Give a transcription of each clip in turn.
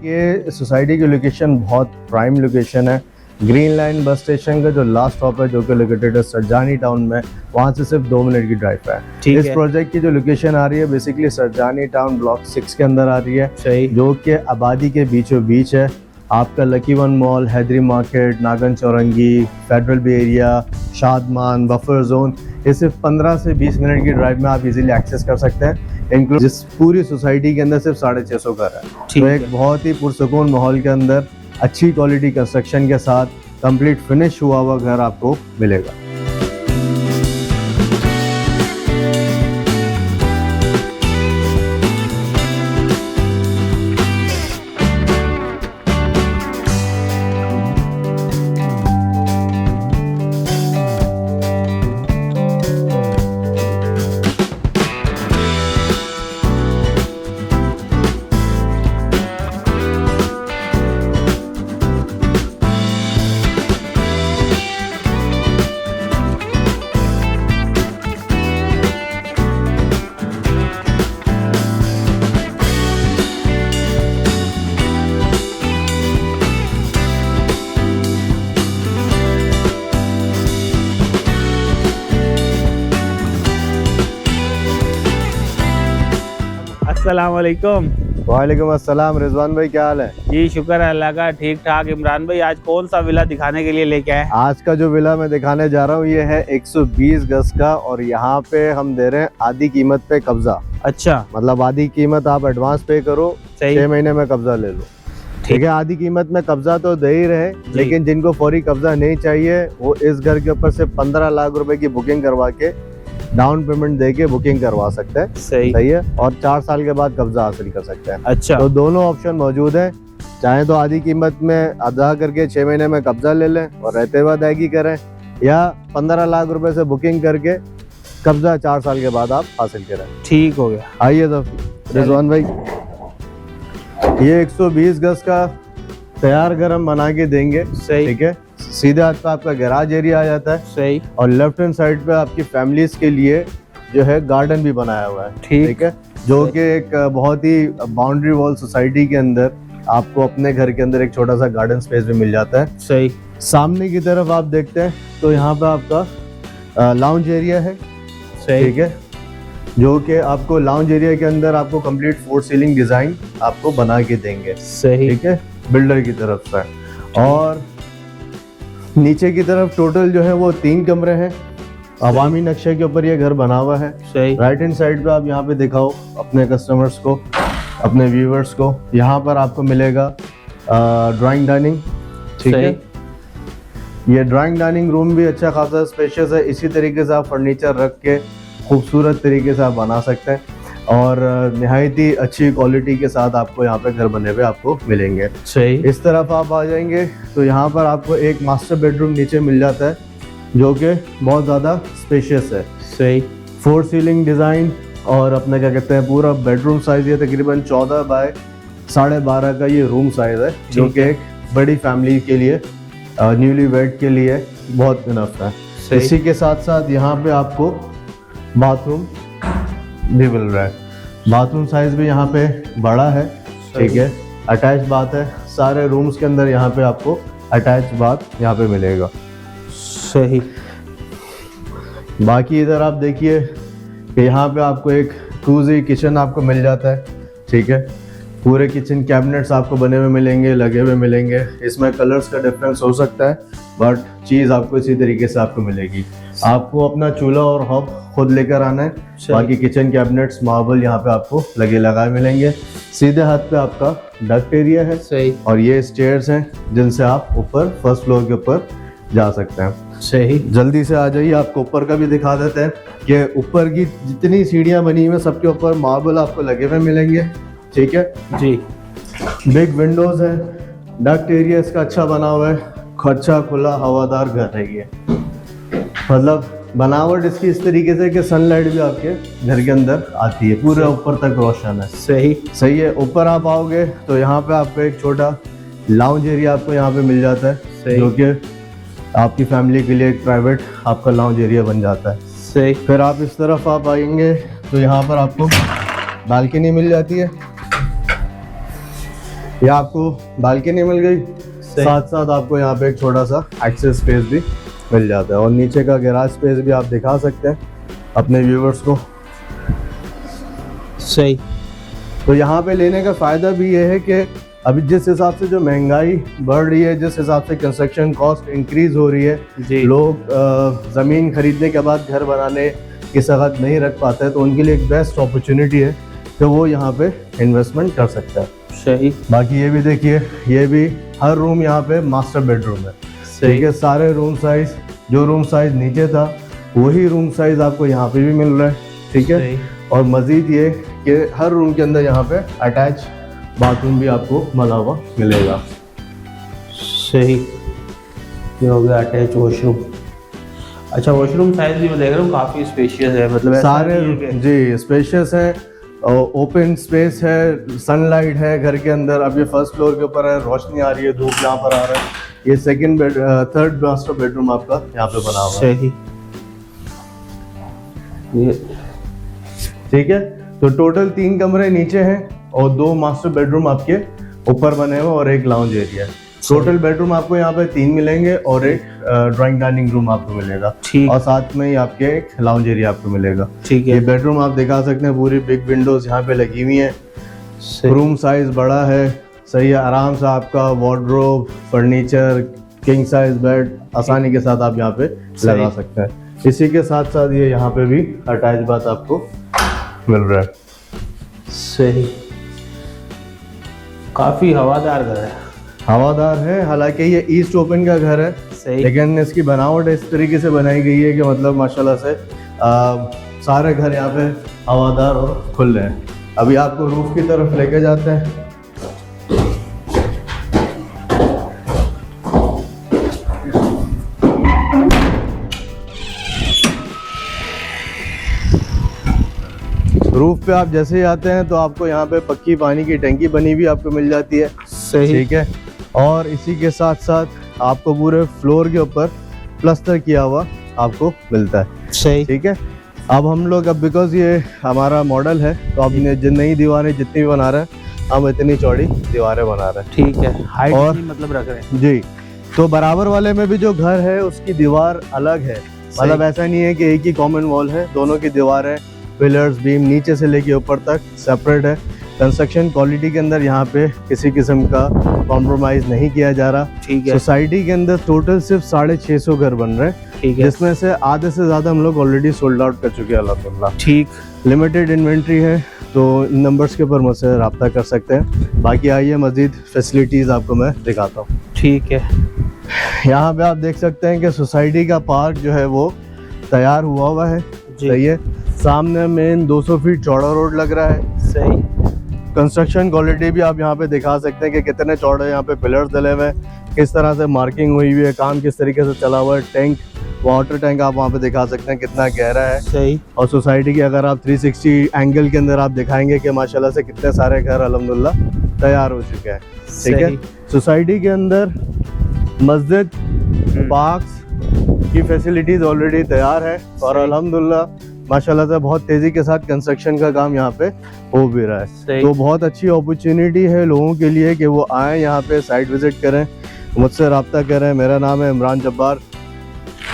ये सोसाइटी की लोकेशन बहुत प्राइम लोकेशन है। ग्रीन लाइन बस स्टेशन का जो लास्ट स्टॉप है, जो कि लोकेटेड है सरजानी टाउन में, वहाँ से सिर्फ 2 मिनट की ड्राइव है। इस प्रोजेक्ट की जो लोकेशन आ रही है बेसिकली सरजानी टाउन ब्लॉक 6 के अंदर आ रही है, सही, जो कि आबादी के बीचों बीच है। आपका Lucky One Mall, Hyderi market, Nagan Chowrangi, Federal B Area, Shadman, buffer zone, ये सिर्फ 15 से 20 मिनट की ड्राइव में आप इजीली एक्सेस कर सकते हैं। इंक्लूड जिस पूरी सोसाइटी के अंदर सिर्फ 650 घर है, तो एक बहुत ही पुरसुकून माहौल के अंदर अच्छी क्वालिटी कंस्ट्रक्शन के साथ कंप्लीट फिनिश हुआ हुआ घर आपको मिलेगा। अस्सलाम वालेकुम। वालेकुम अस्सलाम। रिजवान भाई क्या हाल है? जी शुक्र है अल्लाह का, ठीक ठाक। इमरान भाई आज कौन सा विला दिखाने के लिए लेके आए? आज का जो विला मैं दिखाने जा रहा हूँ ये है 120 गज का, और यहाँ पे हम दे रहे हैं आधी कीमत पे कब्जा। अच्छा, मतलब आधी कीमत आप एडवांस पे करो, 6 महीने में कब्जा ले लो। ठीक है, आधी कीमत में कब्जा तो दे ही रहे, लेकिन जिनको फौरी कब्जा नहीं चाहिए वो इस घर के ऊपर से 15 लाख रुपए की बुकिंग करवा के डाउन पेमेंट देके बुकिंग करवा सकते हैं। सही है, और 4 साल के बाद कब्जा हासिल कर सकते हैं। अच्छा, तो दोनों ऑप्शन मौजूद है। चाहे तो आधी कीमत में अदा करके 6 महीने में कब्जा ले लें और रहते हुए अदायगी करें, या 15 लाख रुपए से बुकिंग करके कब्जा 4 साल के बाद आप हासिल करें। ठीक हो गया। आइए तो रिजवान भाई, ये 120 गज का तैयार घर हम बना के देंगे। सही, ठीक है। सीधे हाथ पे आपका गैराज एरिया आ जाता है। सही, और लेफ्ट हैंड साइड पे आपकी फैमिलीज के लिए जो है गार्डन भी बनाया हुआ है। ठीक है, जो कि एक बहुत ही बाउंड्री वॉल सोसाइटी के अंदर आपको अपने घर के अंदर एक छोटा सा गार्डन स्पेस भी मिल जाता है। सही, सामने की तरफ आप देखते हैं तो यहाँ पे आपका लाउंज एरिया है। सही, ठीक है, जो कि आपको लाउंज एरिया के अंदर आपको कंप्लीट 4 सीलिंग डिजाइन आपको बना के देंगे। सही, ठीक है, बिल्डर की तरफ से। और नीचे की तरफ टोटल जो है वो 3 कमरे हैं। अवामी नक्शे के ऊपर ये घर बना हुआ है। सही, राइट हैंड साइड पे आप यहाँ पे दिखाओ अपने कस्टमर्स को, अपने व्यूवर्स को। यहाँ पर आपको मिलेगा ड्राइंग डाइनिंग। ठीक है, ये ड्राइंग डाइनिंग रूम भी अच्छा खासा स्पेशियस है। इसी तरीके से आप फर्नीचर रख के खूबसूरत तरीके से आप बना सकते हैं, और निहायत ही अच्छी क्वालिटी के साथ आपको यहाँ पे घर बने हुए आपको मिलेंगे। सही, इस तरफ आप आ जाएंगे तो यहाँ पर आपको एक मास्टर बेडरूम नीचे मिल जाता है, जो कि बहुत ज़्यादा स्पेशियस है। सही, 4 सीलिंग डिज़ाइन, और अपने क्या कहते हैं पूरा बेडरूम साइज ये तकरीबन 14 बाय 12.5 का ये रूम साइज है, जो कि एक बड़ी फैमिली के लिए, न्यूली वेड के लिए बहुत इनफ है। इसी के साथ साथ यहाँ पे आपको बाथरूम भी मिल रहा है। बाथरूम साइज भी यहाँ पे बड़ा है। ठीक है, अटैच बाथ है। सारे रूम्स के अंदर यहाँ पे आपको अटैच बाथ यहाँ पे मिलेगा। सही, बाकी इधर आप देखिए कि यहाँ पे आपको एक कूजी किचन आपको मिल जाता है। ठीक है, पूरे किचन कैबिनेट्स आपको बने हुए मिलेंगे, लगे हुए मिलेंगे। इसमें कलर्स का डिफरेंस हो सकता है, बट चीज़ आपको इसी तरीके से आपको मिलेगी। आपको अपना चूल्हा और हॉब खुद लेकर आना है। बाकी किचन कैबिनेट्स मार्बल यहाँ पे आपको लगे लगाए मिलेंगे। सीधे हाथ पे आपका डक्ट एरिया है। सही, और ये स्टेयर्स हैं जिनसे आप ऊपर फर्स्ट फ्लोर के ऊपर जा सकते हैं। सही, जल्दी से आ जाइए, आपको ऊपर का भी दिखा देते हैं कि ऊपर की जितनी सीढ़ियाँ बनी हुई हैं सबके ऊपर मार्बल आपको लगे हुए मिलेंगे। ठीक है जी, बिग विंडोज है, डक्ट एरिया इसका अच्छा बना हुआ है। अच्छा खुला हवादार घर है ये, मतलब बनावट इसकी इस तरीके से कि सनलाइट भी आपके घर के अंदर आती है, पूरे ऊपर तक रोशन है। सही है। ऊपर आप आओगे तो यहाँ पे आपको एक छोटा लाउंज एरिया आपको यहाँ पे मिल जाता है, जो कि आपकी फैमिली के लिए एक प्राइवेट आपका लाउंज एरिया बन जाता है। सही, फिर आप इस तरफ आप आएंगे तो यहाँ पर आपको बालकनी मिल जाती है। ये आपको बालकनी मिल गई, साथ साथ आपको यहाँ पे एक छोटा सा एक्सेस स्पेस भी मिल जाता है और नीचे का गैराज स्पेस भी आप दिखा सकते हैं अपने व्यूवर्स को। सही। तो यहाँ पे लेने का फ़ायदा भी ये है कि अभी जिस हिसाब से जो महंगाई बढ़ रही है, जिस हिसाब से कंस्ट्रक्शन कॉस्ट इंक्रीज हो रही है, लोग ज़मीन खरीदने के बाद घर बनाने की सख्त नहीं रख पाते हैं, तो उनके लिए एक बेस्ट अपॉर्चुनिटी है कि वो यहाँ पे इन्वेस्टमेंट कर सकता है। सही। बाकी ये भी देखिए, ये भी हर रूम यहाँ पे मास्टर बेडरूम है। ठीक है, सारे रूम साइज, जो रूम साइज नीचे था वही रूम साइज आपको यहाँ पे भी मिल रहा है। ठीक है, और मज़ीद ये कि हर रूम के अंदर यहाँ पे अटैच बाथरूम भी आपको बना हुआ मिलेगा। सही। ये हो गया अटैच वॉशरूम। अच्छा, वॉशरूम साइज भी मैं देख रहा हूँ काफ़ी स्पेशियस है, मतलब सारे जी स्पेशियस है, ओपन स्पेस है, सनलाइट है घर के अंदर। अब ये फर्स्ट फ्लोर के ऊपर है, रोशनी आ रही है, धूप यहाँ पर आ रहा है। ये थर्ड मास्टर बेडरूम आपका यहाँ पे बना हुआ है। सही। ये ठीक है, तो टोटल 3 कमरे नीचे हैं और 2 मास्टर बेडरूम आपके ऊपर बने हुए और एक लाउंज एरिया है। टोटल बेडरूम आपको यहाँ पे 3 मिलेंगे और एक ड्राइंग डाइनिंग रूम आपको मिलेगा। ठीक। और साथ में ही आपके एक लाउंज एरिया आपको मिलेगा। ठीक है। ये बेडरूम आप दिखा सकते हैं, पूरी बिग विंडोज यहाँ पे लगी हुई हैं। रूम साइज बड़ा है, सही है, आराम से आपका wardrobe, furniture, king size bed आसानी के साथ आप यहाँ पे लगा सकते हैं। इसी के साथ साथ ये यहाँ पे भी अटैच बाथ आपको मिल रहा है। सही। काफी हवादार घर है। हवादार है, हालांकि ये ईस्ट ओपन का घर है। सही। लेकिन इसकी बनावट इस तरीके से बनाई गई है कि मतलब माशाल्लाह से सारे घर यहाँ पे हवादार और खुले हैं। अभी आपको रूफ की तरफ लेके जाते हैं। रूफ पे आप जैसे ही आते हैं तो आपको यहाँ पे पक्की पानी की टंकी बनी हुई आपको मिल जाती है। सही। ठीक है, और इसी के साथ साथ आपको पूरे फ्लोर के ऊपर प्लास्टर किया हुआ आपको मिलता है। सही। ठीक है, अब हम लोग बिकॉज ये हमारा मॉडल है तो अब नई दीवारें जितनी भी बना रहे हैं हम इतनी चौड़ी दीवारें बना रहे हैं। ठीक है, हाइट और मतलब रख रहे हैं जी। तो बराबर वाले में भी जो घर है उसकी दीवार अलग है, मतलब ऐसा नहीं है कि एक ही कॉमन वॉल है, दोनों की दीवारें, पिलर्स, बीम नीचे से लेके ऊपर तक सेपरेट है। कंस्ट्रक्शन क्वालिटी के अंदर यहाँ पे किसी किस्म का कॉम्प्रोमाइज नहीं किया जा रहा। ठीक है। सोसाइटी के अंदर टोटल सिर्फ 650 घर बन रहे हैं। ठीक है। जिसमें से आधे से ज़्यादा हम लोग ऑलरेडी सोल्ड आउट कर चुके हैं अल्हम्दुलिल्लाह। ठीक। लिमिटेड इन्वेंट्री है, तो इन नंबर्स के ऊपर मुझसे रब्ता कर सकते हैं। बाकी आइए मज़ीद फैसिलिटीज़ आपको मैं दिखाता हूँ। ठीक है। यहाँ पे आप देख सकते हैं कि सोसाइटी का पार्क जो है वो तैयार हुआ है। सही है, सामने मेन 200 फीट चौड़ा रोड लग रहा है। सही। कंस्ट्रक्शन क्वालिटी भी आप यहाँ पे दिखा सकते हैं कि कितने चौड़े यहाँ पे पिलर्स डले हुए हैं, किस तरह से मार्किंग हुई हुई है, काम किस तरीके से चला हुआ है। टैंक, वाटर टैंक आप वहाँ पे दिखा सकते हैं कितना गहरा है। सही। और सोसाइटी की अगर आप 360 एंगल के अंदर आप दिखाएंगे कि माशाल्लाह से कितने सारे घर अल्हम्दुलिल्लाह तैयार हो चुके हैं। ठीक है, सोसाइटी के अंदर मस्जिद, पार्क्स की फैसिलिटीज ऑलरेडी तैयार है और अल्हम्दुलिल्लाह माशाल्लाह से बहुत तेजी के साथ कंस्ट्रक्शन का काम यहाँ पे हो भी रहा है। तो बहुत अच्छी अपॉर्चुनिटी है लोगों के लिए कि वो आएँ यहाँ पे, साइट विजिट करें, मुझसे रब्ता करें। मेरा नाम है इमरान जब्बार,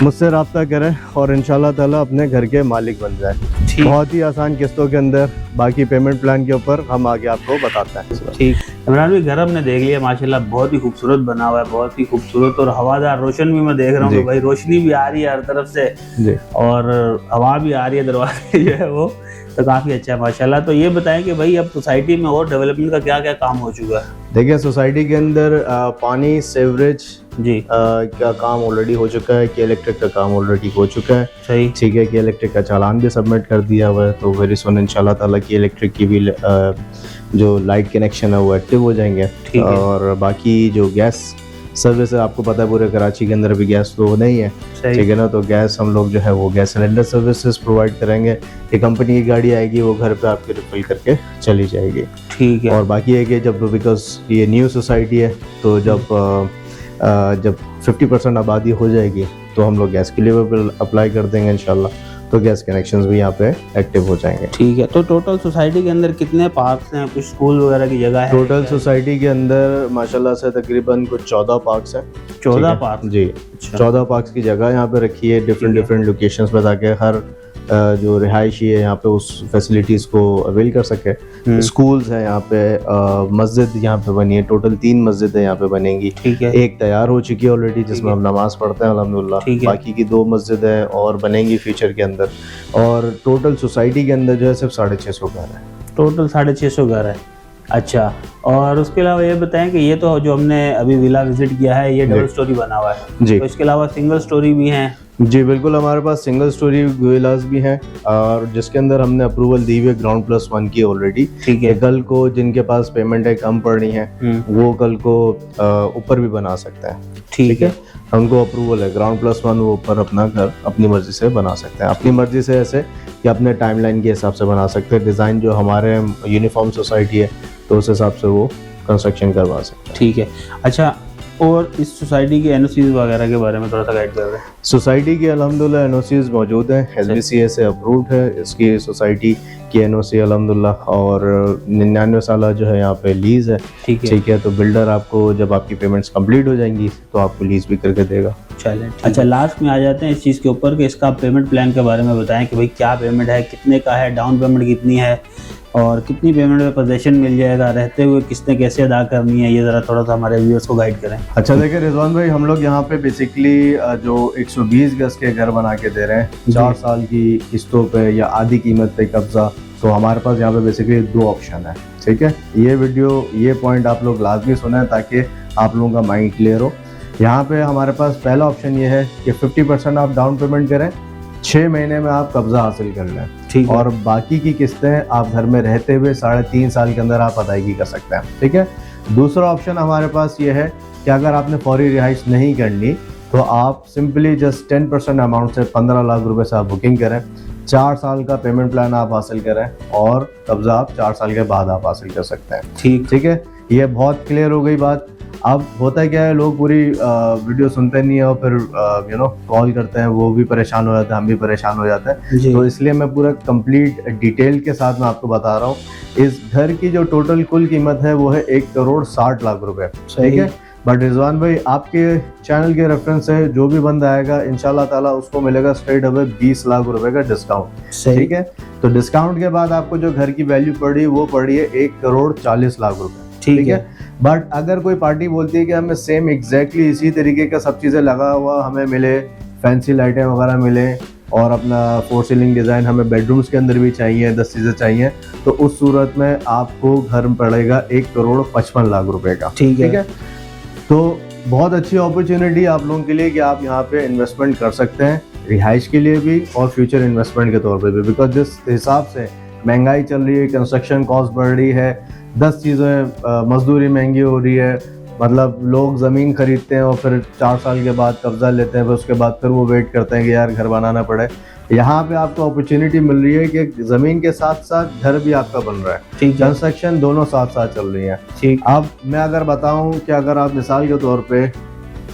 मुझसे रब्ता करें और इंशाल्लाह ताला अपने घर के मालिक बन जाए। बहुत ही आसान किस्तों के अंदर, बाकी पेमेंट प्लान के ऊपर हम आगे आपको बताते हैं। ठीक। इमरान भाई, घर हमने देख लिया, माशाल्लाह बहुत ही खूबसूरत बना हुआ है, बहुत ही खूबसूरत और हवादार। रोशन भी मैं देख रहा हूँ, भाई रोशनी भी आ रही है हर तरफ से जी, और हवा भी आ रही है दरवाजे जो है वो, तो काफ़ी अच्छा है माशाल्लाह। तो ये बताएं कि भाई अब सोसाइटी में और डेवलपमेंट का क्या क्या काम हो चुका है? देखिए, सोसाइटी के अंदर पानी, सेवरेज जी का काम ऑलरेडी हो चुका है, कि इलेक्ट्रिक का काम ऑलरेडी हो चुका है। सही। ठीक है, कि इलेक्ट्रिक का चालान भी सबमिट कर दिया हुआ है, तो वेरी सुन इंशाल्लाह ताला की इलेक्ट्रिक की भी जो लाइट कनेक्शन है वो एक्टिव हो जाएंगे। और बाकी जो गैस सर्विस है, आपको पता है पूरे कराची के अंदर भी गैस तो नहीं है। ठीक है ना, तो गैस हम लोग जो है वो गैस सिलेंडर सर्विसेज प्रोवाइड करेंगे। ये कंपनी की गाड़ी आएगी, वो घर पे आपके रिफिल करके चली जाएगी। ठीक है। और बाकी है कि जब बिकॉज ये न्यू सोसाइटी है तो जब 50% आबादी हो जाएगी तो हम लोग गैस के लिए भी अप्लाई कर देंगे इंशाल्लाह। तो गैस कनेक्शंस भी यहाँ पे एक्टिव हो जाएंगे। ठीक है, तो टोटल सोसाइटी के अंदर कितने पार्क्स हैं, कुछ स्कूल वगैरह की जगह है? टोटल सोसाइटी के अंदर माशाल्लाह से तकरीबन कुछ 14 पार्क्स हैं। 14 पार्क जी, 14 पार्क्स की जगह यहाँ पे रखी है डिफरेंट लोकेशंस पे, ताकि हर जो रिहायशी है यहाँ पे उस फैसिलिटीज़ को अवेल कर सके। स्कूल्स है यहाँ पे, मस्जिद यहाँ पे बनी है, टोटल 3 मस्जिदें यहाँ पे बनेंगी। ठीक है, एक तैयार हो चुकी है ऑलरेडी जिसमें हम नमाज पढ़ते हैं अल्हम्दुलिल्लाह, बाकी की 2 मस्जिदें और बनेंगी फ्यूचर के अंदर। और टोटल सोसाइटी के अंदर जो है सिर्फ 650 घर है। टोटल 650 घर है। अच्छा, और उसके अलावा ये बताएं कि ये तो जो हमने अभी विला विजिट किया है ये डबल स्टोरी बना हुआ है जी, तो इसके अलावा सिंगल स्टोरी भी हैं? जी बिल्कुल, हमारे पास सिंगल स्टोरी विलास भी हैं और जिसके अंदर हमने अप्रूवल दी हुई है ग्राउंड +1 की ऑलरेडी। ठीक है, कल को जिनके पास पेमेंट है कम पड़नी है वो कल को ऊपर भी बना सकते हैं। ठीक है, उनको अप्रूवल है ग्राउंड +1, वो ऊपर अपना घर अपनी मर्जी से बना सकते हैं, अपनी मर्जी से ऐसे कि अपने टाइमलाइन के हिसाब से बना सकते हैं। डिज़ाइन जो हमारे यूनिफॉर्म सोसाइटी है तो उस हिसाब से वो कंस्ट्रक्शन करवा सकते हैं। ठीक है। अच्छा, और इस सोसाइटी के NOCs वगैरह के बारे में थोड़ा सा गाइड कर रहे हैं। सोसाइटी की अल्हम्दुलिल्लाह NOCs मौजूद हैं, SBCA से अप्रूव्ड है इसकी सोसाइटी की NOC अल्हम्दुलिल्लाह, और 99 साल जो है यहाँ पे लीज़ है। ठीक है, तो बिल्डर आपको जब आपकी पेमेंट्स कंप्लीट हो जाएंगी तो आपको लीज़ भी करके देगा। चलें, अच्छा लास्ट में आ जाते हैं इस चीज़ के ऊपर कि इसका पेमेंट प्लान के बारे में बताएं कि भाई क्या पेमेंट है, कितने का है, डाउन पेमेंट कितनी है और कितनी पेमेंट में पोजेशन मिल जाएगा, रहते हुए किसने कैसे अदा करनी है, ये ज़रा थोड़ा सा हमारे व्यूअर्स को गाइड करें। अच्छा देखिए रिजवान भाई, हम लोग यहाँ पे बेसिकली जो 120 गज के घर बना के दे रहे हैं 4 साल की किस्तों पे या आधी कीमत पे कब्जा, तो हमारे पास यहाँ पे बेसिकली 2 ऑप्शन है। ठीक है, ये पॉइंट आप लोग लाजमी सुने ताकि आप लोगों का माइंड क्लियर हो। यहाँ पे हमारे पास पहला ऑप्शन ये है कि 50% आप डाउन पेमेंट करें, 6 महीने में आप कब्जा हासिल कर लें। ठीक है, और बाकी की किस्तें आप घर में रहते हुए 3.5 साल के अंदर आप अदायगी कर सकते हैं। ठीक है, दूसरा ऑप्शन हमारे पास ये है कि अगर आपने फौरी रिहाइश नहीं करनी तो आप सिंपली जस्ट 10% अमाउंट से 15 लाख रुपए से आप बुकिंग करें, 4 साल का पेमेंट प्लान आप हासिल करें और कब्जा आप 4 साल के बाद आप हासिल कर सकते हैं। ठीक है, ये बहुत क्लियर हो गई बात। अब होता है क्या है, लोग पूरी वीडियो सुनते नहीं है और फिर कॉल करते हैं, वो भी परेशान हो जाते हैं, हम भी परेशान हो जाते हैं। तो इसलिए मैं पूरा कंप्लीट डिटेल के साथ मैं आपको बता रहा हूँ। इस घर की जो टोटल कुल कीमत है वो है 1,60,00,000 रुपए। ठीक है, बट रिजवान भाई आपके चैनल के रेफरेंस से जो भी बंदा आएगा इंशाल्लाह ताला उसको मिलेगा स्ट्रेट अवे 20 लाख रुपए का डिस्काउंट। ठीक है, तो डिस्काउंट के बाद आपको जो घर की वैल्यू पड़ी वो पड़ी है 1,40,00,000 रुपए। ठीक है, बट अगर कोई पार्टी बोलती है कि हमें सेम एग्जैक्टली इसी तरीके का सब चीज़ें लगा हुआ हमें मिले, फैंसी लाइटें वगैरह मिले और अपना 4 सीलिंग डिज़ाइन हमें बेडरूम्स के अंदर भी चाहिए, 10 चीज़ें चाहिए, तो उस सूरत में आपको घर पड़ेगा 1,55,00,000 रुपए का। ठीक है, तो बहुत अच्छी अपॉर्चुनिटी आप लोगों के लिए कि आप यहाँ पे इन्वेस्टमेंट कर सकते हैं, रिहाइश के लिए भी और फ्यूचर इन्वेस्टमेंट के तौर पे भी। बिकॉज जिस हिसाब से महंगाई चल रही है, कंस्ट्रक्शन कॉस्ट बढ़ रही है, 10 चीज़ें, मजदूरी महंगी हो रही है, मतलब लोग ज़मीन खरीदते हैं और फिर 4 साल के बाद कब्जा लेते हैं, फिर उसके बाद फिर वो वेट करते हैं कि यार घर बनाना पड़े। यहाँ पे आपको अपॉर्चुनिटी मिल रही है कि ज़मीन के साथ साथ घर भी आपका बन रहा है, कंस्ट्रक्शन दोनों साथ साथ चल रही है। ठीक, अब मैं अगर बताऊँ कि अगर आप मिसाल के तौर पर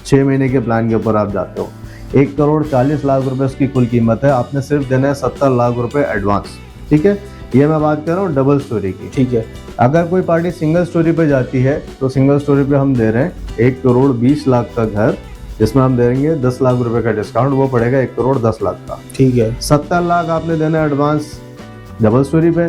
6 महीने के प्लान के ऊपर आप जाते हो, 1,40,00,000 रुपए उसकी कुल कीमत है, आपने सिर्फ देना है 70 लाख रुपए एडवांस। ठीक है, ये मैं बात कर रहा हूँ डबल स्टोरी की। ठीक है, अगर कोई पार्टी सिंगल स्टोरी पे जाती है तो सिंगल स्टोरी पे हम दे रहे हैं 1,20,00,000 का घर, जिसमें हम देंगे 10 लाख रुपए का डिस्काउंट, वो पड़ेगा 1,10,00,000 का। ठीक है, 70 लाख आपने देना है एडवांस डबल स्टोरी पे,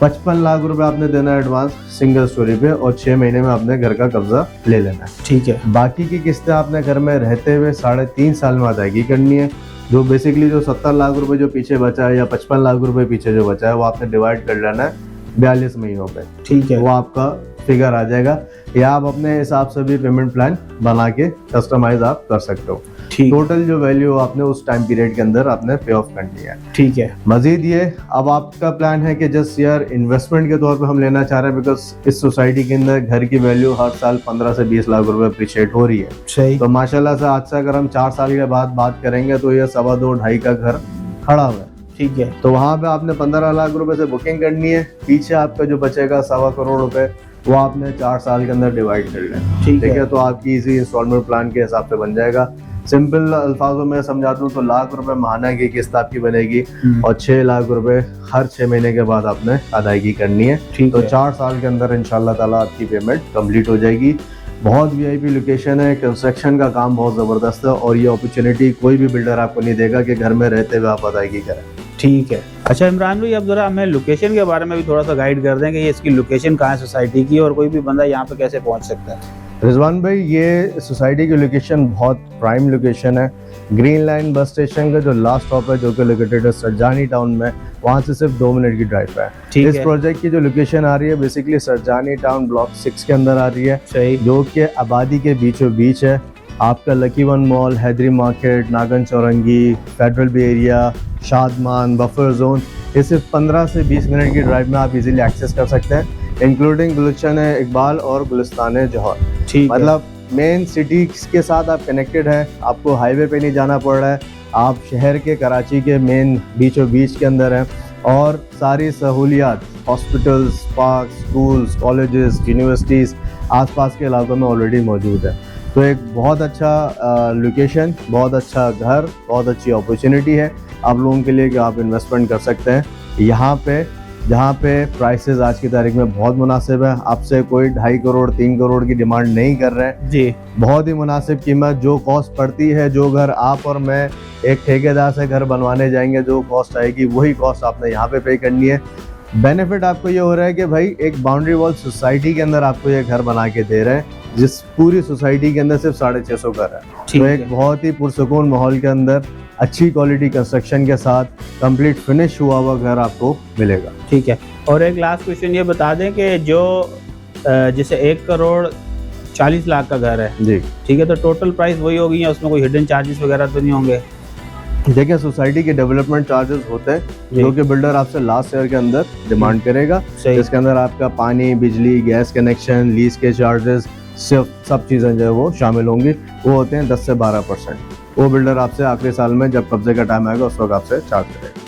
55 लाख रुपए आपने देना है एडवांस सिंगल स्टोरी पे और 6 महीने में आपने घर का कब्जा ले लेना है। ठीक है, बाकी की किस्तें आपने घर में रहते हुए 3.5 साल में अदायगी करनी है। जो बेसिकली जो 70 लाख रुपए जो पीछे बचा है या 55 लाख रुपए पीछे जो बचा है वो आपने डिवाइड कर लेना है 42 महीनों पे। ठीक है, वो आपका फिगर आ जाएगा, या आप अपने हिसाब से भी पेमेंट प्लान बना के कस्टमाइज आप कर सकते हो। टोटल जो वैल्यू आपने उस टाइम पीरियड के अंदर आपने पे ऑफ करनी है। ठीक है, मजीद ये अब आपका प्लान है कि जस्ट यार इन्वेस्टमेंट के तौर पे हम लेना चाह रहे हैं, बिकॉज इस सोसाइटी के अंदर घर की वैल्यू हर साल 15 से 20 लाख रुपए अप्रिशिएट हो रही है। सही, तो माशाल्लाह से आज से अगर हम 4 साल के बाद बात करेंगे तो ये 2.25 का घर खड़ा हुआ है। ठीक है, तो वहाँ पे आपने 15 लाख रुपए से बुकिंग करनी है, पीछे आपका जो बचेगा 1.25 करोड़ रुपए वो आपने 4 साल के अंदर डिवाइड कर लेना। ठीक है, तो आपकी इसी इंस्टॉलमेंट प्लान के हिसाब से बन जाएगा। सिंपल अल्फाजों में समझा दूं तो लाख रुपए माहाना की किस्त आपकी बनेगी और 6 लाख रुपए हर 6 महीने के बाद आपने अदायगी करनी है। तो 4 साल के अंदर इंशाल्लाह ताला आपकी पेमेंट कंप्लीट हो जाएगी। बहुत वीआईपी लोकेशन है, कंस्ट्रक्शन का काम बहुत ज़बरदस्त है और ये अपॉर्चुनिटी कोई भी बिल्डर आपको नहीं देगा कि घर में रहते हुए आप अदायगी करें। ठीक है। अच्छा इमरान भाई, अब जरा हमें लोकेशन के बारे में भी थोड़ा सा गाइड कर दें कि ये इसकी लोकेशन कहाँ है सोसाइटी की, और कोई भी बंदा यहाँ पे कैसे पहुँच सकता है। रिजवान भाई, ये सोसाइटी की लोकेशन बहुत प्राइम लोकेशन है। ग्रीन लाइन बस स्टेशन का जो लास्ट स्टॉप है, जो कि लोकेटेड है सरजानी टाउन में, वहाँ से सिर्फ 2 मिनट की ड्राइव है। इस प्रोजेक्ट की जो लोकेशन आ रही है बेसिकली सरजानी टाउन ब्लॉक 6 के अंदर आ रही है, सही, जो कि आबादी के बीचों बीच है। आपका Lucky One Mall, Hyderi market, Nagan Chowrangi, Federal B Area, Shadman, buffer zone, ये सिर्फ 15 से 20 मिनट की ड्राइव में आप इजीली एक्सेस कर सकते हैं, इंक्लूडिंग गुलशन इकबाल और गुलिस्तान जौहर। ठीक, मतलब मेन सिटी के साथ आप कनेक्टेड है, आपको हाईवे पे नहीं जाना पड़ रहा है, आप शहर के कराची के मेन बीचों बीच के अंदर हैं और सारी सहूलियात, hospitals, park, schools, colleges, universities आसपास के इलाकों में ऑलरेडी मौजूद है। तो एक बहुत अच्छा लोकेशन, बहुत अच्छा घर, बहुत अच्छी अपॉर्चुनिटी है आप लोगों के लिए कि आप इन्वेस्टमेंट कर सकते हैं यहाँ पे, जहाँ पे प्राइसेस आज की तारीख में बहुत मुनासिब है। आपसे कोई 2.5 करोड़ 3 करोड़ की डिमांड नहीं कर रहे हैं जी, बहुत ही मुनासिब कीमत। जो कॉस्ट पड़ती है, जो घर आप और मैं एक ठेकेदार से घर बनवाने जाएंगे, जो कॉस्ट आएगी वही कॉस्ट आपने यहाँ पे करनी है। बेनिफिट आपको ये हो रहा है कि भाई एक बाउंड्री वॉल सोसाइटी के अंदर आपको ये घर बना के दे रहे हैं, जिस पूरी सोसाइटी के अंदर सिर्फ 650 घर है। तो एक बहुत ही पुरसुकून माहौल के अंदर अच्छी क्वालिटी कंस्ट्रक्शन के साथ कंप्लीट फिनिश हुआ हुआ घर आपको मिलेगा। ठीक है। और एक लास्ट क्वेश्चन ये बता दें कि जो जैसे 1 करोड़ 40 लाख का घर है जी, ठीक है, तो टोटल प्राइस वही होगी या उसमें कोई हिडन चार्जेस वगैरह तो नहीं होंगे? देखिए, सोसाइटी के डेवलपमेंट चार्जेस होते हैं जो कि बिल्डर आपसे लास्ट ईयर के अंदर डिमांड करेगा, जिसके अंदर आपका पानी, बिजली, गैस कनेक्शन, लीज के चार्जेस, सिर्फ सब चीज़ें जो है वो शामिल होंगी। वो होते हैं 10 से 12%। वो बिल्डर आपसे आखिरी साल में जब कब्जे का टाइम आएगा उस वक्त आपसे चार्ज करेगा।